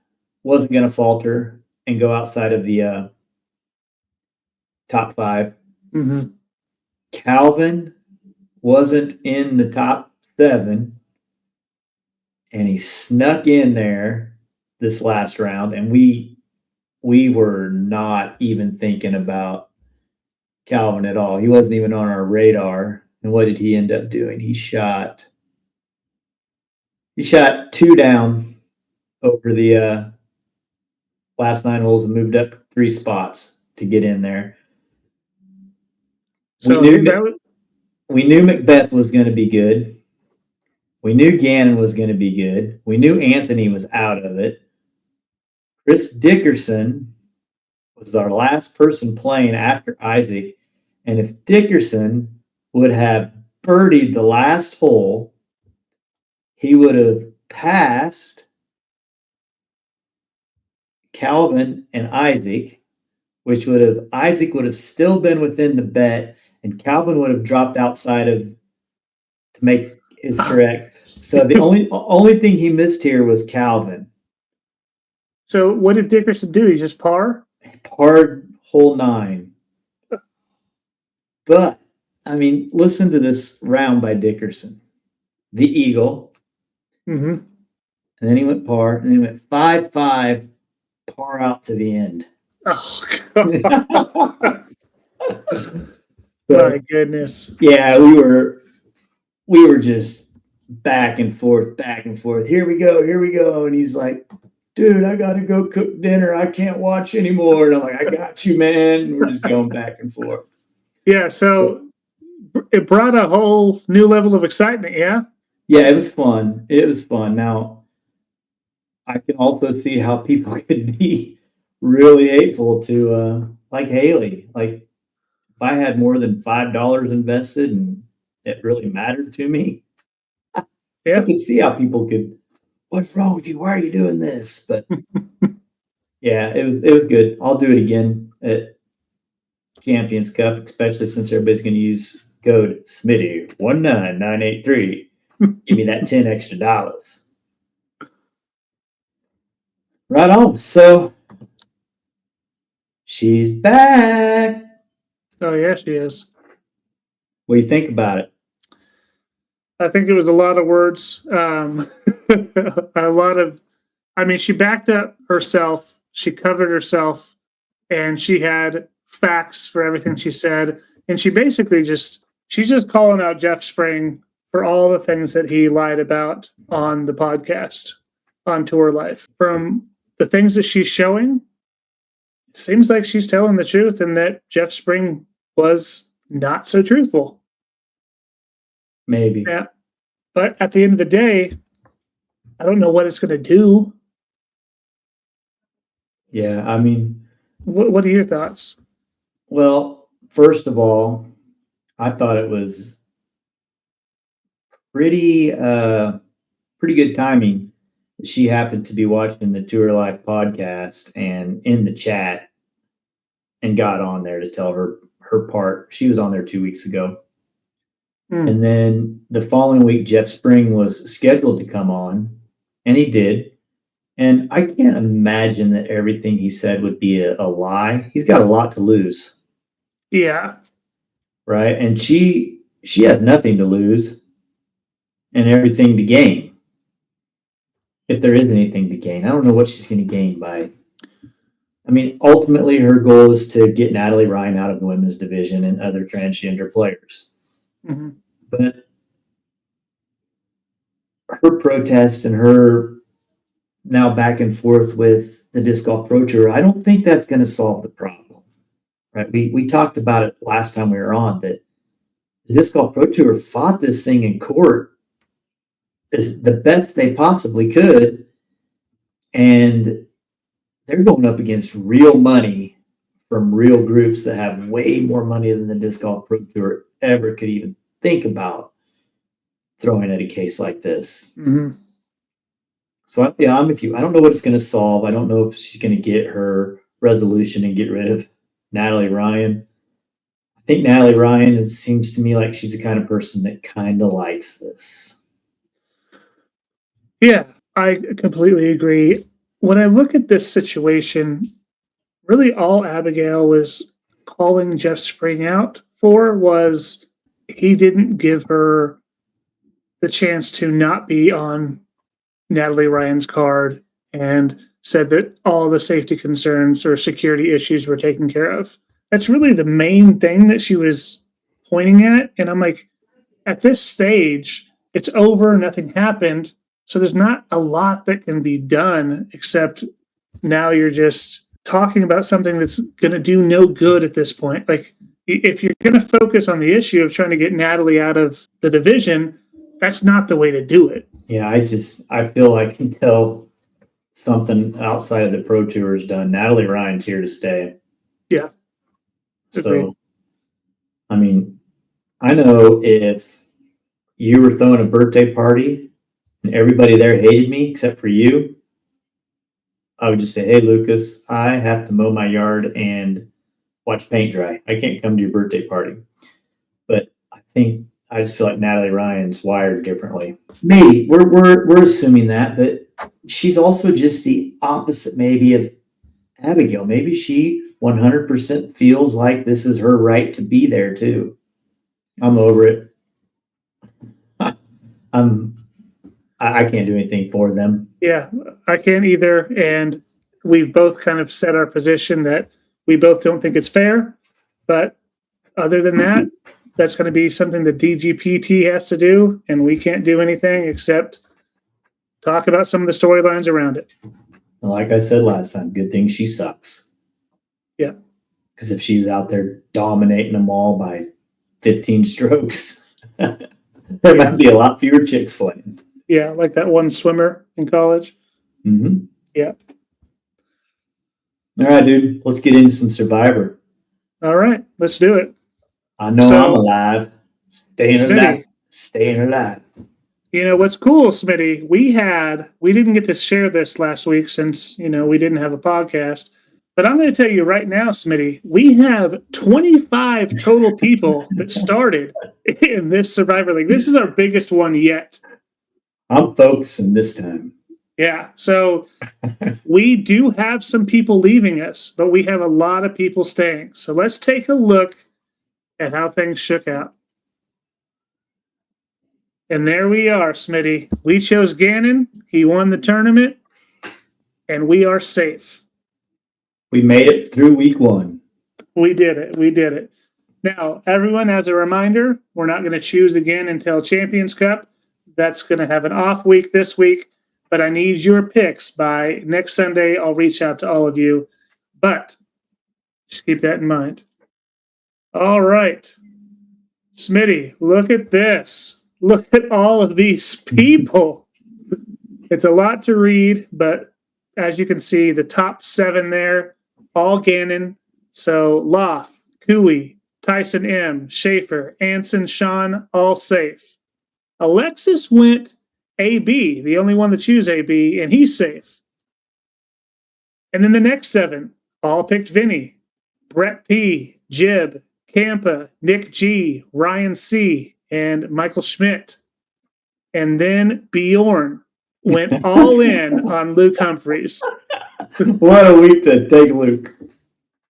wasn't going to falter and go outside of the top 5. Mm-hmm. Calvin wasn't in the top 7, and he snuck in there this last round, and we were not even thinking about Calvin at all. He wasn't even on our radar. And what did he end up doing? He shot 2 down over the last 9 holes and moved up 3 spots to get in there. So we knew Macbeth was going to be good. We knew Gannon was going to be good. We knew Anthony was out of it. Chris Dickerson was our last person playing after Isaac. And if Dickerson would have birdied the last hole, he would have passed Calvin and Isaac, Isaac would have still been within the bet, and Calvin would have dropped outside of to make his correct. So the only thing he missed here was Calvin. So what did Dickerson do? He just parred hole 9. But I mean, listen to this round by Dickerson. The eagle. Mm-hmm. And then he went par, and then he went 5-5, par out to the end. Oh, God. My goodness. Yeah, we were just back and forth. Here we go. And he's like, dude, I got to go cook dinner. I can't watch anymore. And I'm like, I got you, man. And we're just going back and forth. Yeah, so it brought a whole new level of excitement, yeah? Yeah, it was fun. Now, I can also see how people could be really hateful to, like Haley. Like, if I had more than $5 invested and it really mattered to me, yeah. I could see how people could, what's wrong with you? Why are you doing this? But yeah, it was good. I'll do it again at Champions Cup, especially since everybody's going to use code Smitty 19983. Give me that 10 extra dollars. Right on. So she's back. Oh yeah, she is. What do you think about it? I think it was a lot of words. She backed up herself. She covered herself, and she had facts for everything she said. And she basically she's just calling out Jeff Spring for all the things that he lied about on the podcast, on Tour Life. From the things that she's showing, it seems like she's telling the truth, and that Jeff Spring was not so truthful. Maybe. Yeah. But at the end of the day, I don't know what it's going to do. Yeah, I mean, what are your thoughts? Well, first of all, I thought it was pretty good timing. She happened to be watching the Tour Life podcast and in the chat and got on there to tell her part. She was on there 2 weeks ago. And then the following week, Jeff Spring was scheduled to come on, and he did. And I can't imagine that everything he said would be a lie. He's got a lot to lose. Yeah. Right? And she has nothing to lose and everything to gain. If there is anything to gain. I don't know what she's going to gain by. I mean, ultimately, her goal is to get Natalie Ryan out of the women's division and other transgender players. Mm-hmm. But her protests and her now back and forth with the Disc Golf Pro Tour, I don't think that's going to solve the problem. Right? We talked about it last time we were on, that the Disc Golf Pro Tour fought this thing in court as the best they possibly could, and they're going up against real money from real groups that have way more money than the Disc Golf Pro Tour ever could even think about throwing at a case like this. Mm-hmm. So I'm with you. I don't know what it's going to solve. I don't know if she's going to get her resolution and get rid of Natalie Ryan. I think Natalie Ryan seems to me like she's the kind of person that kind of likes this. Yeah, I completely agree. When I look at this situation, really all Abigail was calling Jeff Spring out for was he didn't give her the chance to not be on Natalie Ryan's card and said that all the safety concerns or security issues were taken care of. That's really the main thing that she was pointing at. And I'm like, at this stage, it's over, nothing happened. So there's not a lot that can be done except now you're just talking about something that's going to do no good at this point. Like, if you're going to focus on the issue of trying to get Natalie out of the division, that's not the way to do it. Yeah, I feel I can tell something outside of the Pro Tour is done. Natalie Ryan's here to stay. Yeah. So, I mean, I know if you were throwing a birthday party and everybody there hated me except for you, I would just say, hey, Lucas, I have to mow my yard and watch paint dry. I can't come to your birthday party. But I just feel like Natalie Ryan's wired differently. Maybe we're assuming that, but she's also just the opposite maybe of Abigail. Maybe she 100% feels like this is her right to be there too. I'm over it. I can't do anything for them. Yeah, I can't either. And we've both kind of set our position that we both don't think it's fair. But other than that, that's going to be something the DGPT has to do. And we can't do anything except talk about some of the storylines around it. Like I said last time, good thing she sucks. Yeah. Because if she's out there dominating them all by 15 strokes, there might be a lot fewer chicks playing. Yeah, like that one swimmer in college. Mm-hmm. Yeah. All right, dude. Let's get into some Survivor. All right, let's do it. I know I'm alive. Staying alive. You know what's cool, Smitty? We didn't get to share this last week since, we didn't have a podcast. But I'm going to tell you right now, Smitty, we have 25 total people that started in this Survivor League. This is our biggest one yet. I'm focusing this time. Yeah, so we do have some people leaving us, but we have a lot of people staying. So let's take a look at how things shook out. And there we are, Smitty. We chose Gannon. He won the tournament, and we are safe. We made it through week one. We did it. Now, everyone, as a reminder, we're not going to choose again until Champions Cup. That's going to have an off week this week, but I need your picks by next Sunday. I'll reach out to all of you, but just keep that in mind. All right. Smitty, look at this. Look at all of these people. It's a lot to read, but as you can see, the top 7 there, all Gannon. So Loff, Cooey, Tyson M, Schaefer, Anson, Sean, all safe. Alexis went AB, the only one to choose AB, and he's safe. And then the next 7 all picked Vinny, Brett P, Jib, Campa, Nick G, Ryan C, and Michael Schmidt. And then Bjorn went all in on Luke Humphreys. What a week to take Luke.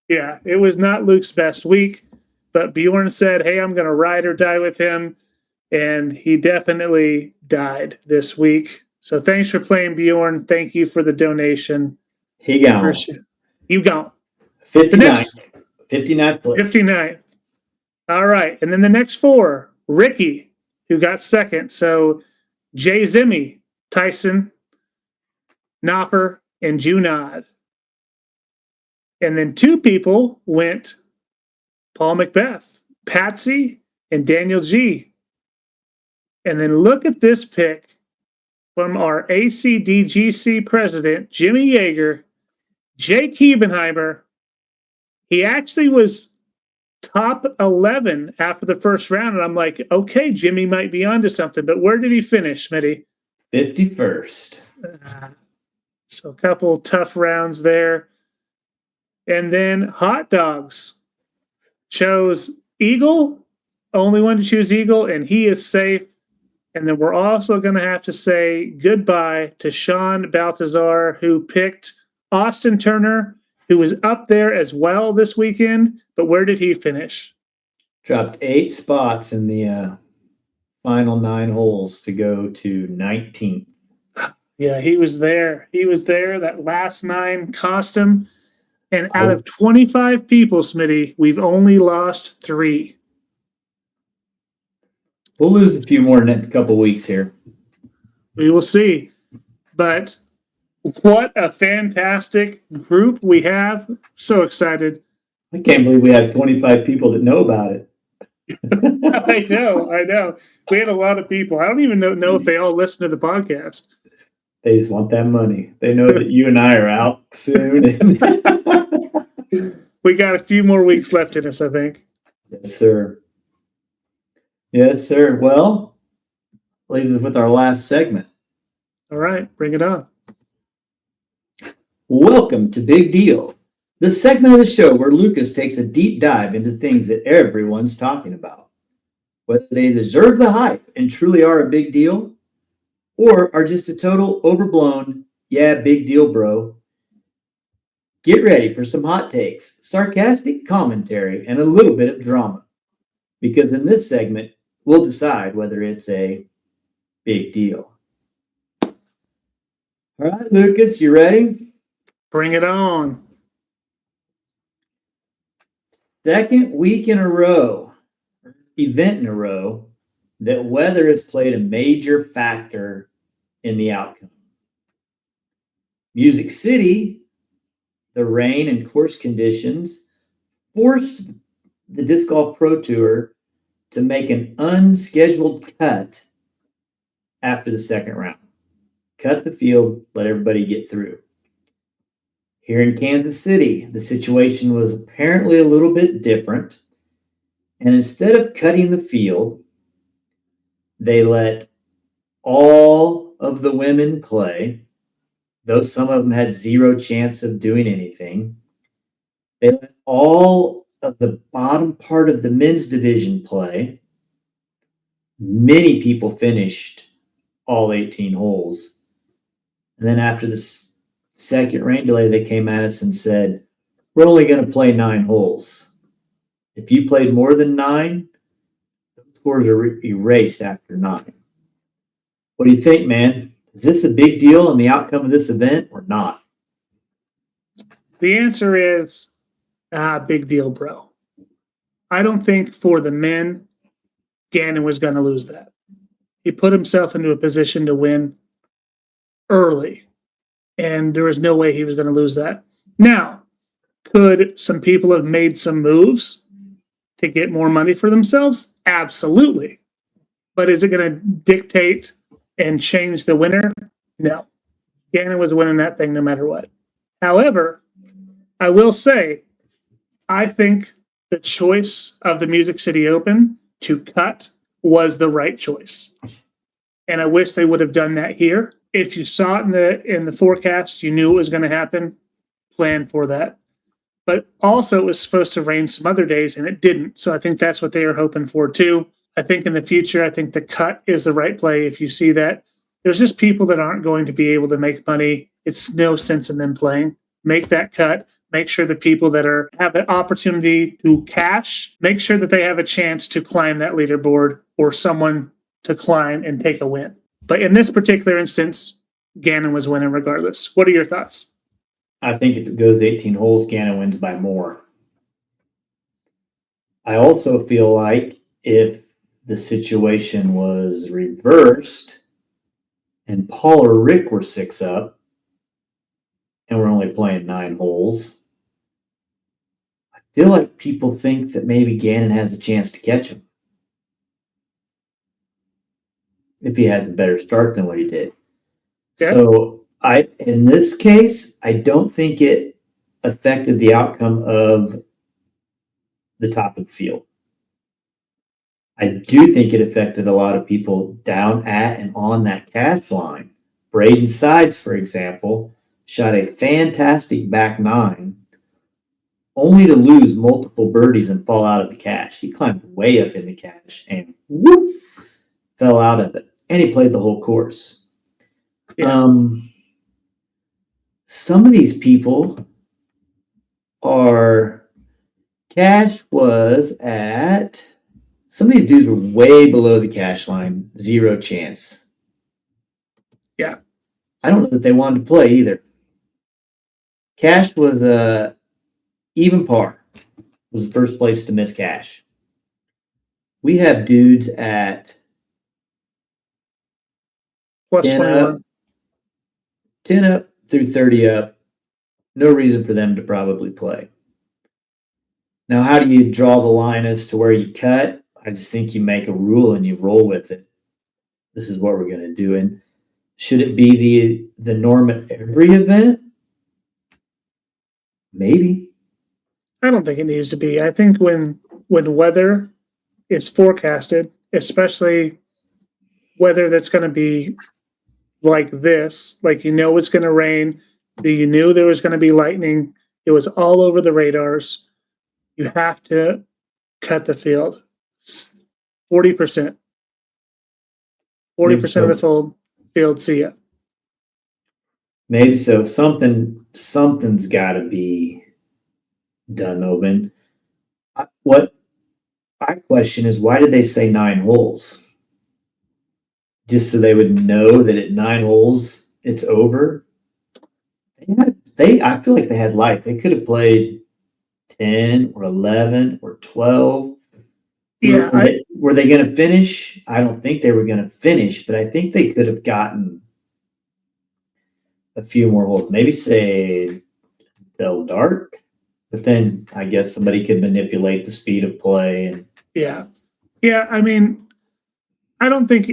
Yeah, it was not Luke's best week, but Bjorn said, hey, I'm going to ride or die with him. And he definitely died this week. So thanks for playing, Bjorn. Thank you for the donation. He gone. You gone. 59th. 59th place. 59th. All right. And then the next 4, Ricky, who got second. So Jay Zimmy, Tyson, Knopper, and Junod. And then 2 people went Paul Macbeth, Patsy, and Daniel G. And then look at this pick from our ACDGC president, Jimmy Yeager, Jake Hebenheimer. He actually was top 11 after the first round. And I'm like, okay, Jimmy might be onto something. But where did he finish, Smitty? 51st. So a couple tough rounds there. And then Hot Dogs chose Eagle, only one to choose Eagle, and he is safe. And then we're also going to have to say goodbye to Sean Baltazar, who picked Austin Turner, who was up there as well this weekend. But where did he finish? Dropped 8 spots in the final 9 holes to go to 19th. Yeah, he was there. He was there. That last 9 cost him. And out of 25 people, Smitty, we've only lost 3. We'll lose a few more in a couple weeks here. We will see. But what a fantastic group we have. So excited. I can't believe we have 25 people that know about it. I know. We had a lot of people. I don't even know if they all listen to the podcast. They just want that money. They know that you and I are out soon. We got a few more weeks left in us, I think. Yes, sir. Yes, sir. Well, leaves us with our last segment. All right, bring it on. Welcome to Big Deal, the segment of the show where Lucas takes a deep dive into things that everyone's talking about, whether they deserve the hype and truly are a big deal, or are just a total overblown, yeah, big deal, bro. Get ready for some hot takes, sarcastic commentary, and a little bit of drama. Because in this segment, we'll decide whether it's a big deal. All right, Lucas, you ready? Bring it on. Second week in a row, event in a row, that weather has played a major factor in the outcome. Music City, the rain and course conditions forced the Disc Golf Pro Tour to make an unscheduled cut after the second round. Cut the field, let everybody get through. Here in Kansas City, the situation was apparently a little bit different. And instead of cutting the field, they let all of the women play, though some of them had zero chance of doing anything. They let all of the bottom part of the men's division play. Many people finished all 18 holes. And then after the second rain delay, they came at us and said, we're only going to play 9 holes. If you played more than 9, the scores are erased after 9. What do you think, man? Is this a big deal in the outcome of this event or not? The answer is big deal, bro. I don't think for the men, Gannon was going to lose that. He put himself into a position to win early, and there was no way he was going to lose that. Now, could some people have made some moves to get more money for themselves? Absolutely. But is it going to dictate and change the winner? No. Gannon was winning that thing no matter what. However, I will say, I think the choice of the Music City Open to cut was the right choice. And I wish they would have done that here. If you saw it in the forecast, you knew it was going to happen, plan for that. But also it was supposed to rain some other days and it didn't. So I think that's what they were hoping for too. I think in the future, I think the cut is the right play. If you see that, there's just people that aren't going to be able to make money. It's no sense in them playing. Make that cut. Make sure the people that have an opportunity to cash, make sure that they have a chance to climb that leaderboard or someone to climb and take a win. But in this particular instance, Gannon was winning regardless. What are your thoughts? I think if it goes 18 holes, Gannon wins by more. I also feel like if the situation was reversed and Paul or Rick were 6 up and we're only playing 9 holes, I feel like people think that maybe Gannon has a chance to catch him if he has a better start than what he did. Yeah. So in this case, I don't think it affected the outcome of the top of the field. I do think it affected a lot of people down at and on that cash line. Braden Sides, for example, shot a fantastic back 9, only to lose multiple birdies and fall out of the cash. He climbed way up in the cash and whoop, fell out of it. And he played the whole course. Yeah. Some of these people cash was at some of these dudes were way below the cash line, 0 chance. Yeah. I don't know that they wanted to play either. Cash was even par. Was the first place to miss cash. We have dudes at Plus 10 21. up, 10 up through 30 up. No reason for them to probably play. Now, how do you draw the line as to where you cut? I just think you make a rule and you roll with it. This is what we're going to do. And should it be the norm at every event? Maybe. I don't think it needs to be. I think when weather is forecasted, especially weather that's going to be like this, like it's going to rain, you knew there was going to be lightning, it was all over the radars, you have to cut the field 40%. 40% of the field, see ya. Maybe so. Something's got to be done, Oben. What I question is, why did they say 9 holes? Just so they would know that at 9 holes it's over. I feel like they had light. They could have played 10 or 11 or 12. Yeah. Were they going to finish? I don't think they were going to finish, but I think they could have gotten a few more holes. Maybe say till dark, but then I guess somebody could manipulate the speed of play. Yeah. I mean, I don't think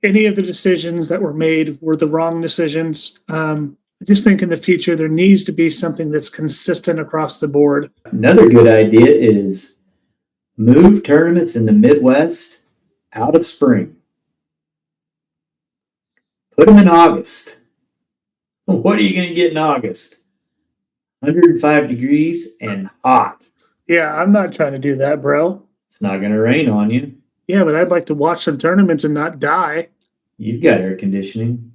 any of the decisions that were made were the wrong decisions. I just think in the future there needs to be something that's consistent across the board. Another good idea is move tournaments in the Midwest out of spring. Put them in August. What are you going to get in August? 105 degrees and hot. Yeah, I'm not trying to do that, bro. It's not going to rain on you. Yeah, but I'd like to watch some tournaments and not die. You've got air conditioning.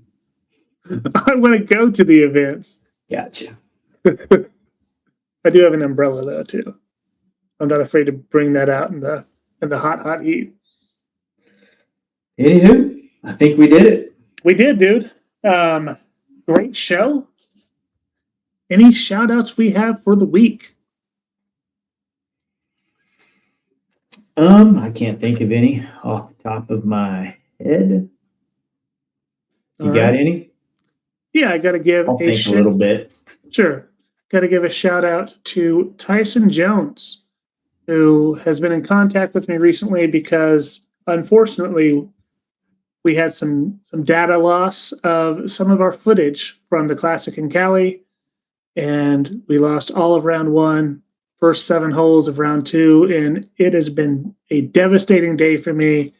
I want to go to the events. Gotcha. I do have an umbrella though too. I'm not afraid to bring that out in the hot heat. Anywho, I think we did it. We did, dude. Great show. Any shout outs we have for the week? I can't think of any off the top of my head. You got any? Yeah, I got to give I'll think a little bit. Sure. Got to give a shout out to Tyson Jones, who has been in contact with me recently because, unfortunately, we had some data loss of some of our footage from the Classic in Cali, and we lost all of round 1, first 7 holes of round 2, and it has been a devastating day for me.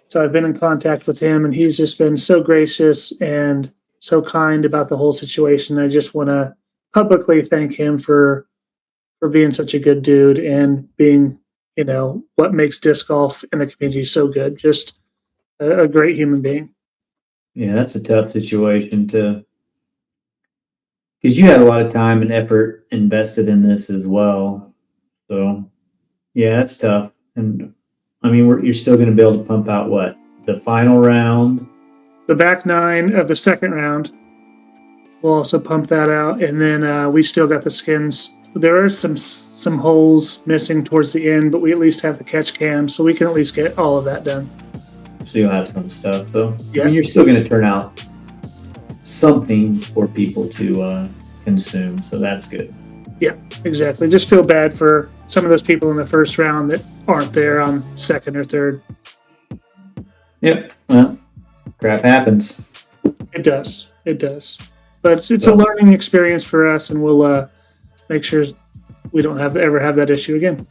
So I've been in contact with him, and he's just been so gracious and so kind about the whole situation. I just want to publicly thank him for being such a good dude and being, what makes disc golf in the community so good. Just a great human being. Yeah, that's a tough situation because you had a lot of time and effort invested in this as well. So, yeah, that's tough. And I mean, you're still going to be able to pump out what? The final round? The back 9 of the second round. We'll also pump that out. And then we still got the skins. There are some holes missing towards the end, but we at least have the catch cam, so we can at least get all of that done. So you'll have some stuff, though. Yeah. I mean, you're still going to turn out something for people to consume, so that's good. Yeah, exactly. Just feel bad for some of those people in the first round that aren't there on second or third. Yep. Well, crap happens. It does. But it's a learning experience for us, and we'll make sure we don't ever have that issue again.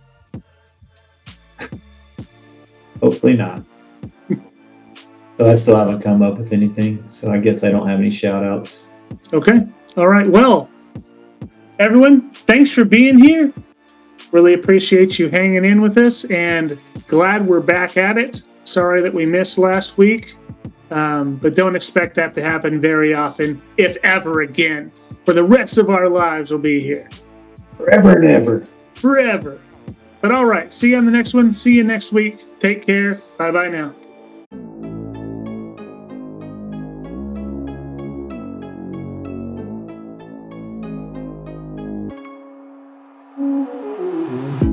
Hopefully not. So I still haven't come up with anything, so I guess I don't have any shout outs. Okay. All right. Well, everyone, thanks for being here. Really appreciate you hanging in with us, and glad we're back at it. Sorry that we missed last week, but don't expect that to happen very often, if ever again. For the rest of our lives, we'll be here. Forever and ever. Forever. But all right, see you on the next one. See you next week. Take care. Bye-bye now. Mm-hmm.